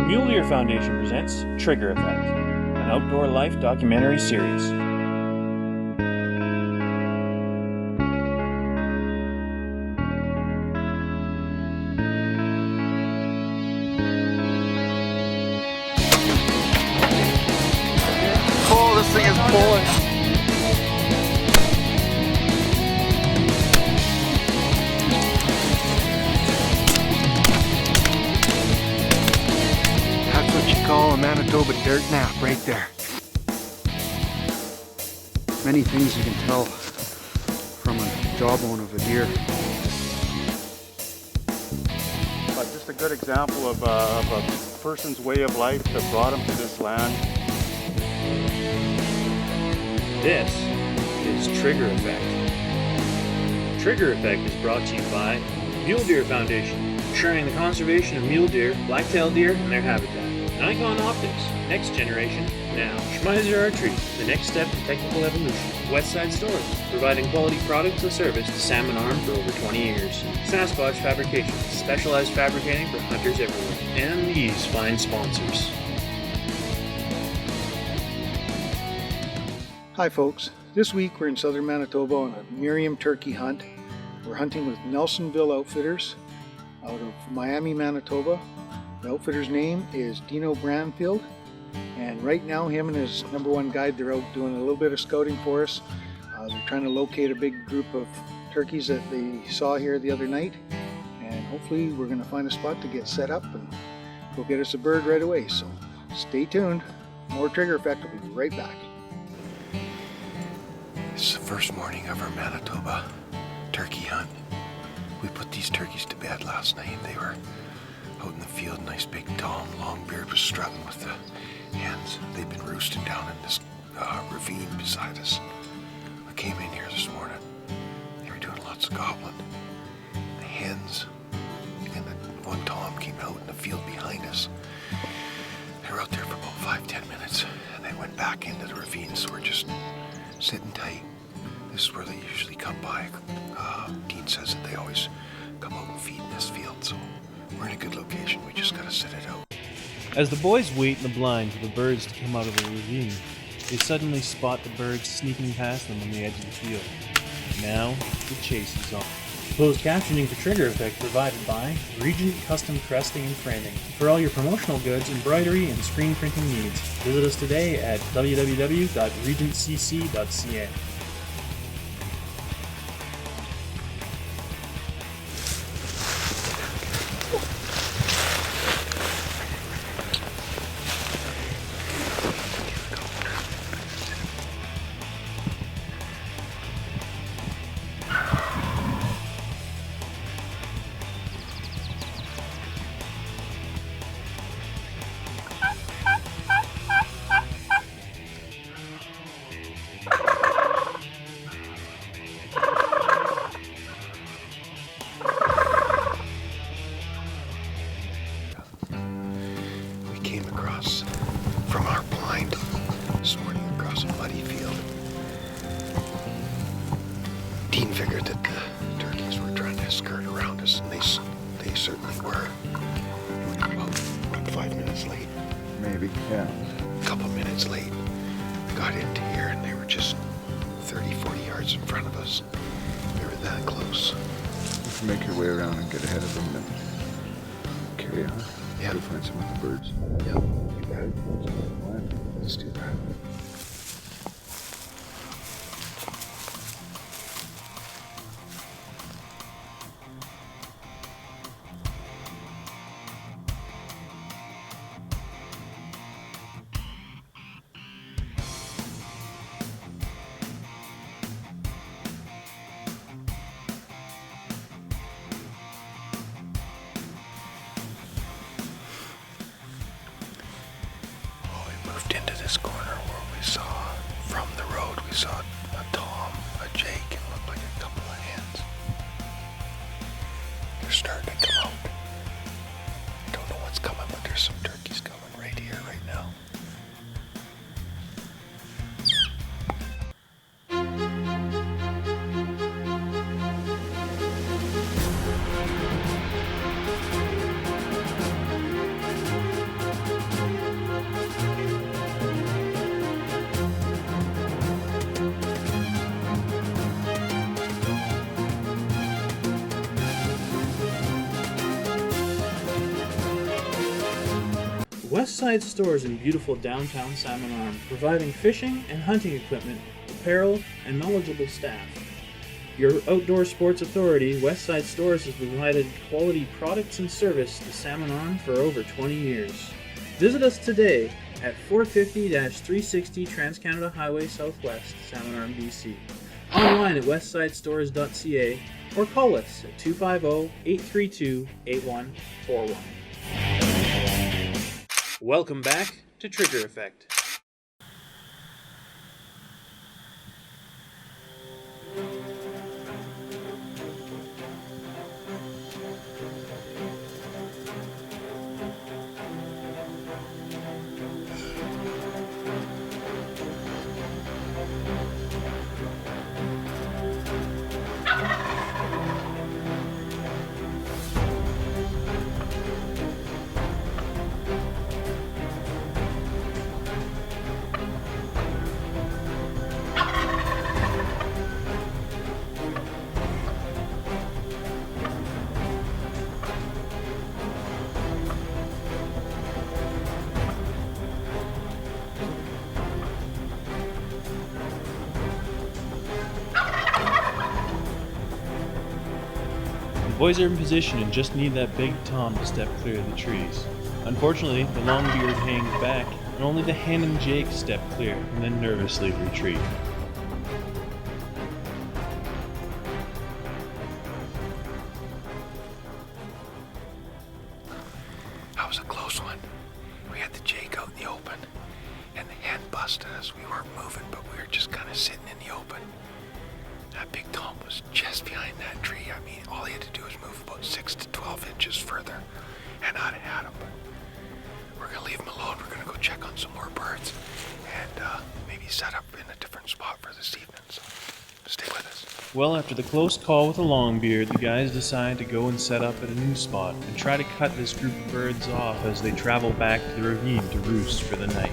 Mule Deer Foundation presents Trigger Effect, an outdoor life documentary series. Oh, this thing is pulling. That's what you call a Manitoba dirt nap right there. Many things you can tell from a jawbone of a deer. But just a good example of a person's way of life that brought him to this land. This is Trigger Effect. Trigger Effect is brought to you by Mule Deer Foundation, ensuring the conservation of mule deer, black-tailed deer, and their habitat. Nikon Optics, next generation, now. Schmeiser Archery, the next step to technical evolution. Westside Stores, providing quality products and service to Salmon Arm for over 20 years. Sasquatch Fabrication, specialized fabricating for hunters everywhere. And these fine sponsors. Hi folks, this week we're in Southern Manitoba on a Merriam turkey hunt. We're hunting with Nelsonville Outfitters out of Miami, Manitoba. The outfitter's name is Dino Branfield, and right now him and his number one guide, they're out doing a little bit of scouting for us. They're trying to locate a big group of turkeys that they saw here the other night, and hopefully we're going to find a spot to get set up and go get us a bird right away. So stay tuned, more Trigger Effect, will be right back. This is the first morning of our Manitoba turkey hunt. We put these turkeys to bed last night. They were out in the field, nice big Tom Longbeard was strutting with the hens. They'd been roosting down in this ravine beside us. I came in here this morning. They were doing lots of gobbling. The hens and the one Tom came out in the field behind us. They were out there for about 5-10 minutes and they went back into the ravine, so we're just sitting tight. This is where they usually come by. Dean says that they always come out and feed in this field, so we're in a good location. We just gotta sit it out. As the boys wait in the blind for the birds to come out of the ravine, they suddenly spot the birds sneaking past them on the edge of the field. Now, the chase is on. Closed captioning for Trigger Effect provided by Regent Custom Cresting and Framing. For all your promotional goods, embroidery, and screen printing needs, visit us today at www.regentcc.ca. From our blind this morning across a muddy field. Dean figured that the turkeys were trying to skirt around us, and they certainly were. We were about 5 minutes late. Maybe, yeah. A couple minutes late. We got into here and they were just 30-40 yards in front of us. They were that close. You can make your way around and get ahead of them and carry on. Yeah. Go find some of the birds. Yep. Let's do that. Into this corner where we Westside Stores in beautiful downtown Salmon Arm, providing fishing and hunting equipment, apparel, and knowledgeable staff. Your outdoor sports authority, Westside Stores has provided quality products and service to Salmon Arm for over 20 years. Visit us today at 450-360 Trans-Canada Highway Southwest, Salmon Arm, BC. Online at westsidestores.ca or call us at 250-832-8141. Welcome back to Trigger Effect. The boys are in position and just need that big tom to step clear of the trees. Unfortunately, the longbeard hangs back, and only the hen and Jake step clear and then nervously retreat. That was a close one. We had the Jake out in the open, and the hen busted us. We weren't moving, but we were just kind of sitting in the open. That big tom was just behind that tree. I mean, all he had to do was move about 6 to 12 inches further, and I'd have had him. But we're going to leave him alone. We're going to go check on some more birds, and maybe set up in a different spot for this evening. So stay with us. Well, after the close call with the longbeard, the guys decide to go and set up at a new spot and try to cut this group of birds off as they travel back to the ravine to roost for the night.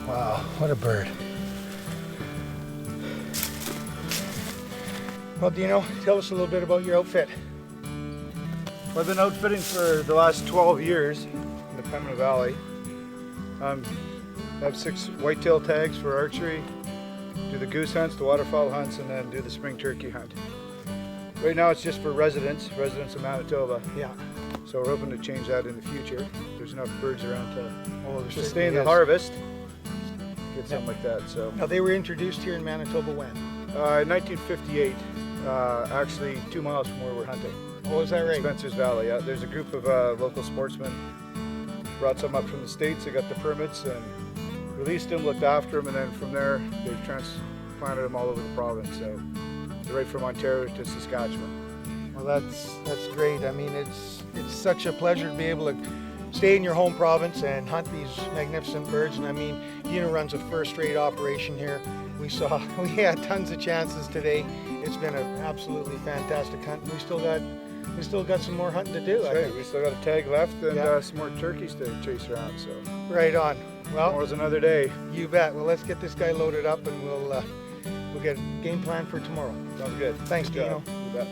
Wow, what a bird. Well, Dino, tell us a little bit about your outfit. Well, I've been outfitting for the last 12 years in the Pembina Valley. I have 6 whitetail tags for archery, do the goose hunts, the waterfowl hunts, and then do the spring turkey hunt. Right now it's just for residents of Manitoba. Yeah. So we're hoping to change that in the future. There's enough birds around to Oh, there sustain certainly the is. harvest. get something like that. So Now, they were introduced here in Manitoba when? in 1958, actually 2 miles from where we're hunting. Oh, is that right? Spencer's Valley. Yeah, there's a group of local sportsmen brought some up from the States. They got the permits and released them, looked after them, and then from there they've transplanted them all over the province. So they're right from Ontario to Saskatchewan. Well, that's great. I mean, it's such a pleasure to be able to stay in your home province and hunt these magnificent birds. And I mean, Dino runs a first-rate operation here. We had tons of chances today. It's been an absolutely fantastic hunt. We still got some more hunting to do. That's I right. think. We still got a tag left and Yeah. some more turkeys to chase around. So Right on. Well, tomorrow's another day. you bet. Well, let's get this guy loaded up, and we'll get a game plan for tomorrow. Sounds good. Thanks, Good Dino. job. You bet.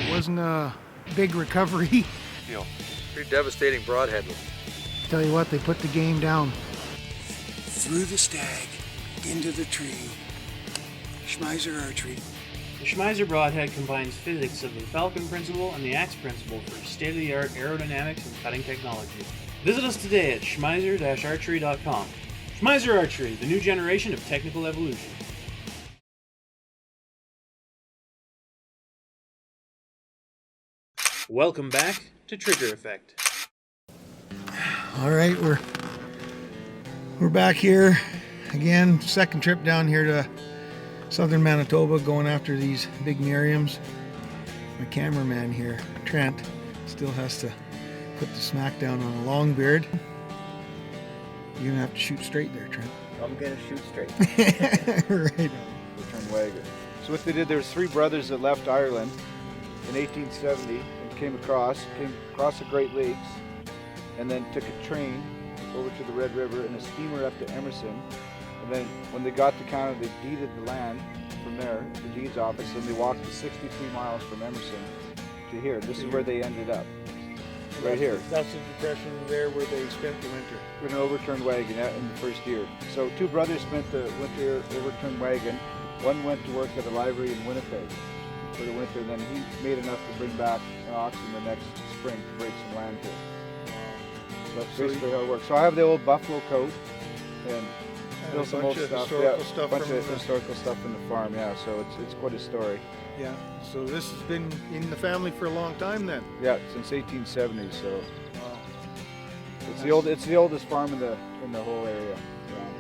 It wasn't a big recovery. Pretty devastating broadhead. Tell you what, they put the game down. Through the stag, into the tree. Schmeiser archery. The Schmeiser broadhead combines physics of the Falcon principle and the axe principle for state-of-the-art aerodynamics and cutting technology. Visit us today at schmeiser-archery.com. Schmeiser Archery, the new generation of technical evolution. Welcome back to Trigger Effect. All right, we're back here again. Second trip down here to Southern Manitoba, going after these big Merriams. My cameraman here, Trent, still has to put the smack down on a long beard. You're gonna have to shoot straight there, Trent. I'm gonna shoot straight. Right. Return wagon. So what they did, there was 3 brothers that left Ireland in 1870 and came across the Great Lakes, and then took a train over to the Red River and a steamer up to Emerson. And then when they got to Canada, they deeded the land from there, the deeds office, and they walked the 63 miles from Emerson to here. This is where they ended up, right here. That's the depression there where they spent the winter. With an overturned wagon in the first year. So 2 brothers spent the winter overturned wagon. One went to work at a library in Winnipeg for the winter, and then he made enough to bring back an oxen the next spring to break some land here. So that's basically how it works. So I have the old buffalo coat and still some old stuff. A bunch of historical stuff in the farm. Yeah, so it's quite a story. Yeah. So this has been in the family for a long time then. Yeah, since 1870. So Wow. it's the oldest farm in the whole area around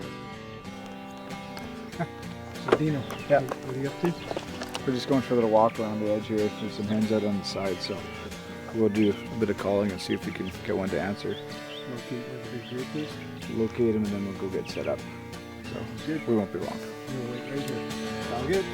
here. So Dino, Yeah. what are you up to? We're just going for a little walk around the edge here. There's some hens out on the side, so we'll do a bit of calling and see if we can get one to answer. Locate where the big group is. Locate them and then we'll go get set up. So Good. we won't be long. You'll wait right here. Sound good?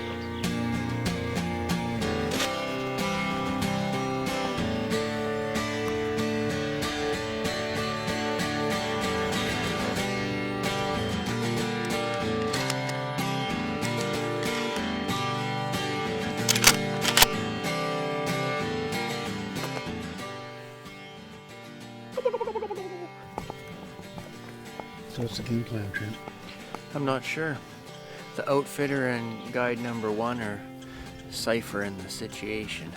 So what's the game plan, Trent? I'm not sure. The outfitter and guide number 1 are ciphering the situation.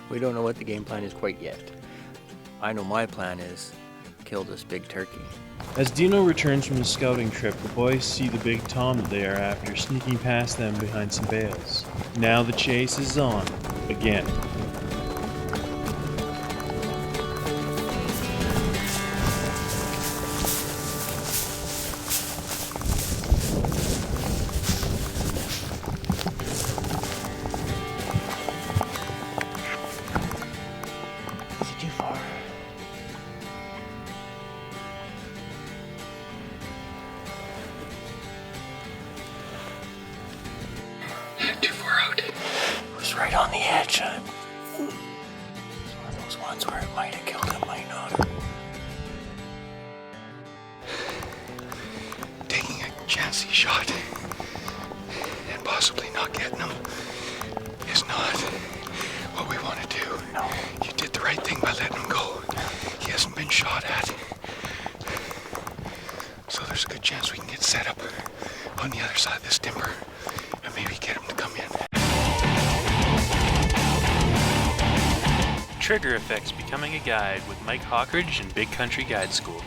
We don't know what the game plan is quite yet. I know my plan is kill this big turkey. As Dino returns from his scouting trip, the boys see the big tom that they are after sneaking past them behind some bales. Now the chase is on again. Is it too far? Too far out. It was right on the edge. It's one of those ones where it might have killed him, might not. Taking a chancy shot and possibly not getting him is not what we want to do. No. You did the right thing by letting him go. He hasn't been shot at. So there's a good chance we can get set up on the other side of this timber and maybe get them to come in. Trigger Effects Becoming a Guide with Mike Hawkridge and Big Country Guide School.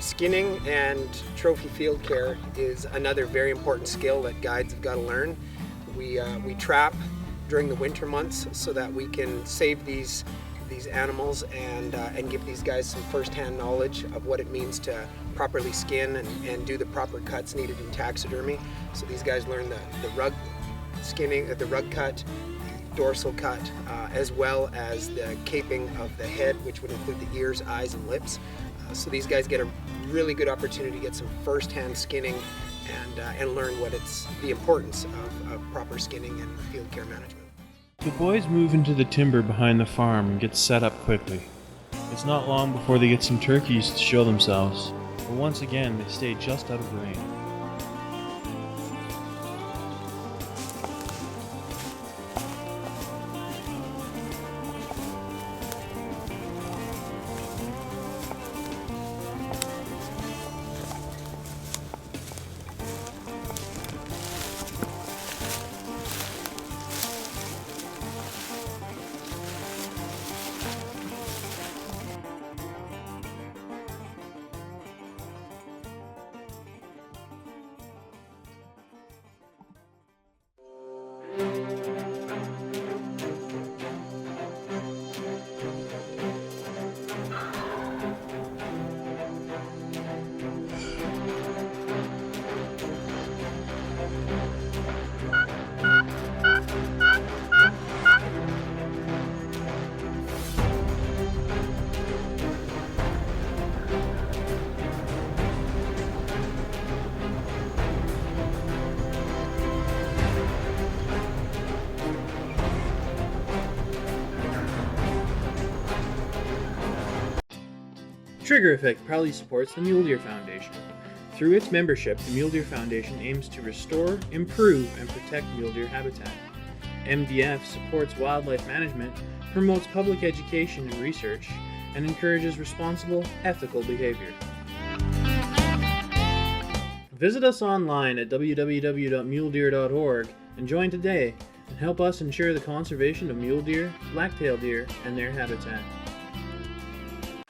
Skinning and trophy field care is another very important skill that guides have got to learn. We trap during the winter months so that we can save these animals and give these guys some first-hand knowledge of what it means to properly skin and do the proper cuts needed in taxidermy. So these guys learn the rug skinning, the rug cut, dorsal cut, as well as the caping of the head, which would include the ears, eyes, and lips. So these guys get a really good opportunity to get some first-hand skinning and learn what it's the importance of proper skinning and field care management. The boys move into the timber behind the farm and get set up quickly. It's not long before they get some turkeys to show themselves, but once again they stay just out of range. Trigger Effect proudly supports the Mule Deer Foundation. Through its membership, the Mule Deer Foundation aims to restore, improve, and protect mule deer habitat. MDF supports wildlife management, promotes public education and research, and encourages responsible, ethical behavior. Visit us online at www.muledeer.org and join today and help us ensure the conservation of mule deer, black-tailed deer, and their habitat.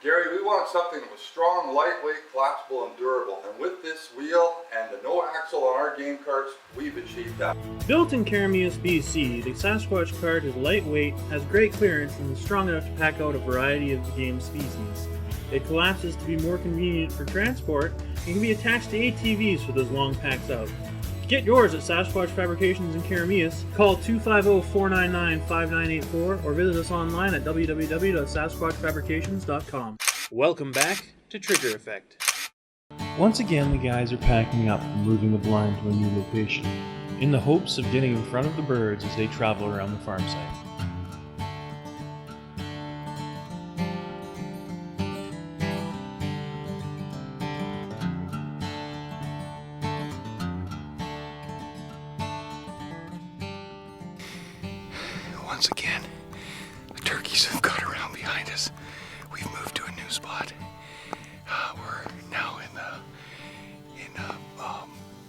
Gary, we wanted something that was strong, lightweight, collapsible, and durable. And with this wheel and the no axle on our game carts, we've achieved that. Built in Carameus, BC, the Sasquatch cart is lightweight, has great clearance, and is strong enough to pack out a variety of game species. It collapses to be more convenient for transport and can be attached to ATVs for those long packs out. Get yours at Sasquatch Fabrications in Carameus. Call 250-499-5984 or visit us online at www.sasquatchfabrications.com. Welcome back to Trigger Effect. Once again, the guys are packing up and moving the blind to a new location, in the hopes of getting in front of the birds as they travel around the farm site. Once again, the turkeys have got around behind us. We've moved to a new spot. We're now in a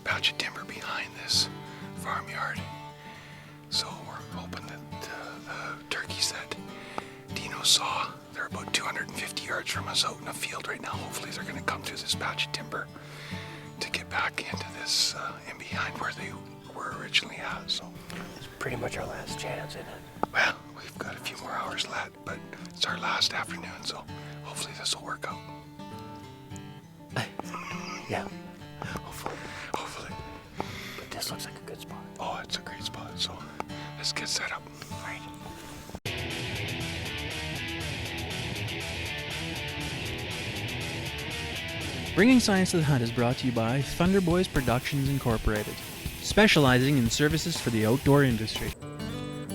patch of timber behind this farmyard. So we're hoping that the turkeys that Dino saw, they're about 250 yards from us out in a field right now. Hopefully they're going to come through this patch of timber to get back into this in behind where they were originally at. So It's pretty much our last chance, isn't it? well, we've got a few more hours left, but it's our last afternoon, so hopefully this will work out. Yeah, hopefully. Hopefully. But this looks like a good spot. Oh, it's a great spot, so let's get set up. Right. Bringing Science to the Hunt is brought to you by Thunder Boys Productions Incorporated, specializing in services for the outdoor industry.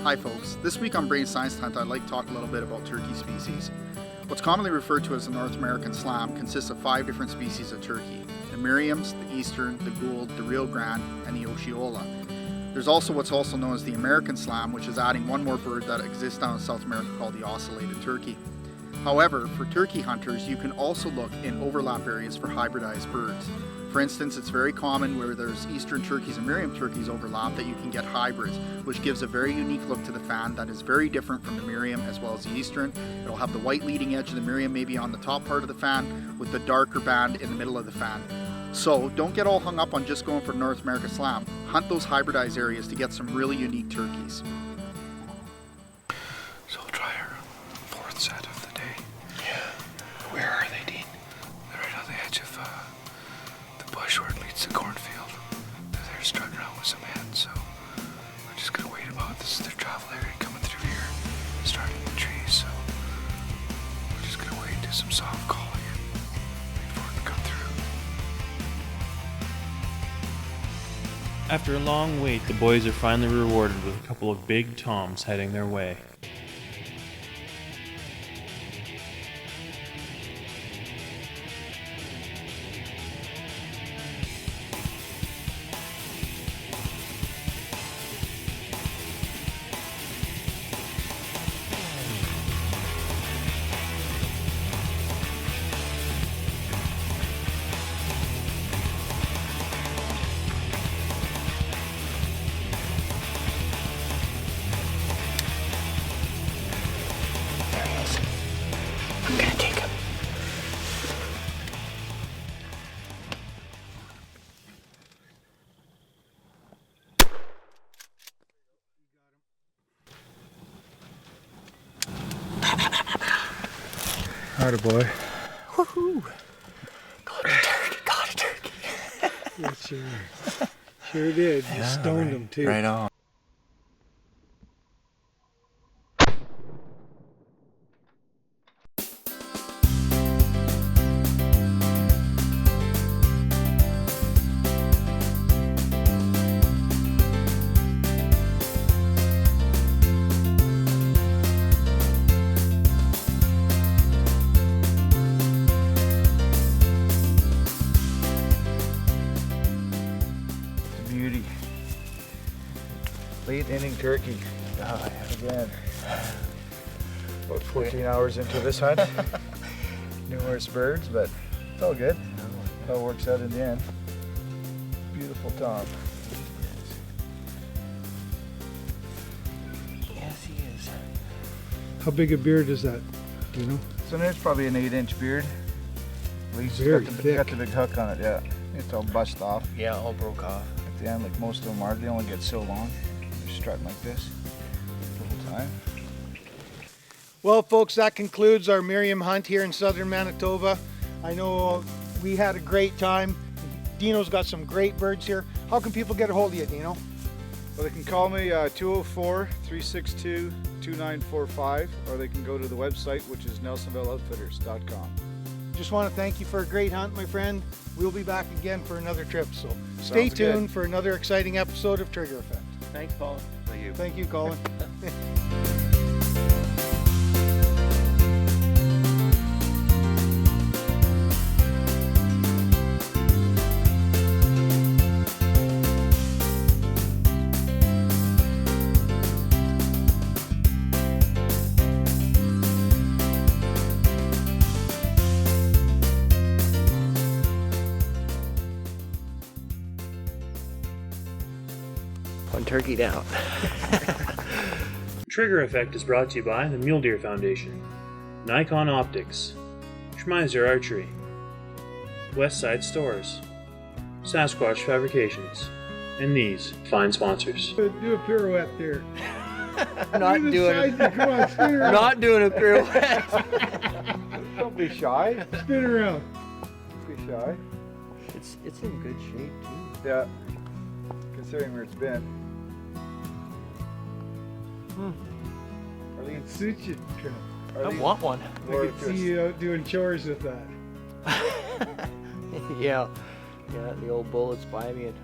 Hi folks, this week on Bringing Science to Hunt I'd like to talk a little bit about turkey species. What's commonly referred to as the North American slam consists of 5 different species of turkey: the Merriams, the Eastern, the Gould, the Rio Grande, and the Osceola. There's also what's also known as the American slam, which is adding one more bird that exists down in South America called the ocellated turkey. However, for turkey hunters, you can also look in overlap areas for hybridized birds. For instance, it's very common where there's eastern turkeys and Merriam turkeys overlap that you can get hybrids, which gives a very unique look to the fan that is very different from the Merriam as well as the eastern. It'll have the white leading edge of the Merriam maybe on the top part of the fan with the darker band in the middle of the fan. So don't get all hung up on just going for North America Slam. Hunt those hybridized areas to get some really unique turkeys. So we'll try our fourth set of the day. Yeah. Where are they, Dean? They're right on the edge of the bush where it meets the cornfield. They're strutting around with some hens, so we're just gonna wait about. This is their travel area coming through here, starting in the trees, so we're just gonna wait, do some soft calling and wait for it to come through. After a long wait, the boys are finally rewarded with a couple of big toms heading their way. I'm gonna take him. Atta boy. Woohoo! Got a turkey. Yeah, sure did. You stoned him too. Right on. Beauty. Late inning turkey. Again. About 14 hours into this hunt. Numerous birds, but it's all good. It all works out in the end. Beautiful Tom. Yes, he is. How big a beard is that, Dino? So there's probably an 8-inch beard. At least Very got thick. the big hook on it, yeah. It's all bust off Yeah, all broke off. at the end, like most of them are. They only get so long. They're strutting like this the whole time. Well, folks, that concludes our Merriam hunt here in Southern Manitoba. I know we had a great time. Dino's got some great birds here. How can people get a hold of you, Dino? Well, they can call me 204-362-2945, or they can go to the website, which is nelsonvilleoutfitters.com. Just want to thank you for a great hunt, my friend. We'll be back again for another trip, so stay Sounds good. tuned for another exciting episode of Trigger Effect. Thanks, Paul. Thank you. Thank you, Colin. One turkey down. Trigger Effect is brought to you by the Mule Deer Foundation, Nikon Optics, Schmeiser Archery, Westside Stores, Sasquatch Fabrications, and these fine sponsors. Do a pirouette there. Not doing Come on, spin around. Not doing a pirouette. Don't be shy. Spin around. Don't be shy. It's in good shape too. Yeah. Considering where it's been. It suits you, Trent. I want one. I could see you out doing chores with that. Yeah. Yeah, the old bullets by me and